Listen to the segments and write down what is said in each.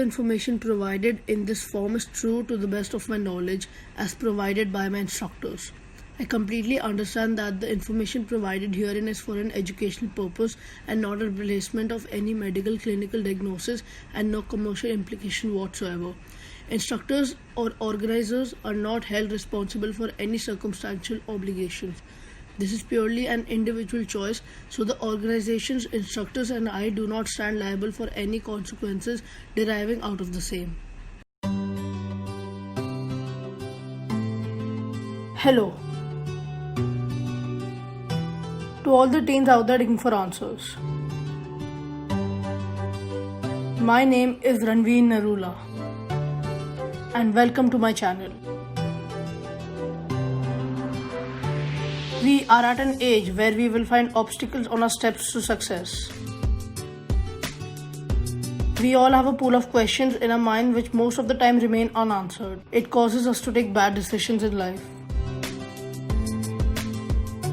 The information provided in this form is true to the best of my knowledge as provided by my instructors. I completely understand that the information provided herein is for an educational purpose and not a replacement of any medical clinical diagnosis and no commercial implication whatsoever. Instructors or organizers are not held responsible for any circumstantial obligations. This is purely an individual choice, so the organization's instructors and I do not stand liable for any consequences deriving out of the same. Hello. To all the teens out there looking for answers. My name is Ranveer Narula and welcome to my channel. We are at an age where we will find obstacles on our steps to success. We all have a pool of questions in our mind which most of the time remain unanswered. It causes us to take bad decisions in life.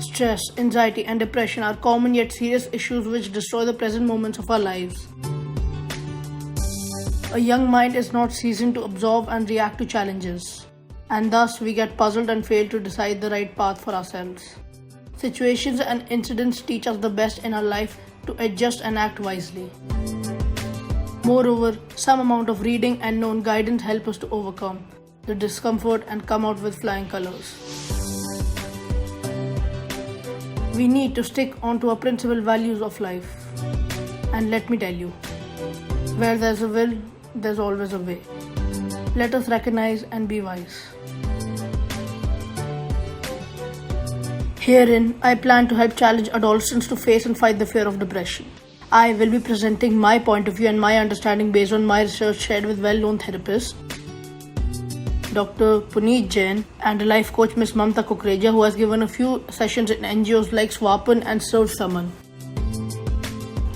Stress, anxiety and depression are common yet serious issues which destroy the present moments of our lives. A young mind is not seasoned to absorb and react to challenges, and thus we get puzzled and fail to decide the right path for ourselves. Situations and incidents teach us the best in our life to adjust and act wisely. Moreover, some amount of reading and known guidance help us to overcome the discomfort and come out with flying colors. We need to stick onto our principal values of life. And let me tell you, where there's a will, there's always a way. Let us recognize and be wise. Herein, I plan to help challenge adolescents to face and fight the fear of depression. I will be presenting my point of view and my understanding based on my research shared with well-known therapists, Dr. Puneet Jain and a life coach Ms. Mamta Kukreja, who has given a few sessions in NGOs like Swapan and Serve Saman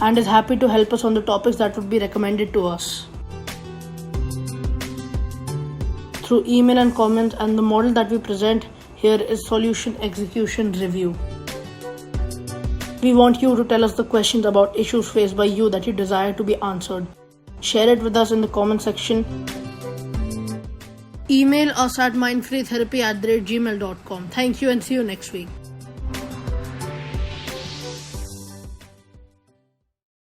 and is happy to help us on the topics that would be recommended to us through email and comments, and the model that we present here is Solution Execution Review. We want you to tell us the questions about issues faced by you that you desire to be answered. Share it with us in the comment section. Email us at mindfreetherapy@gmail.com. Thank you and see you next week.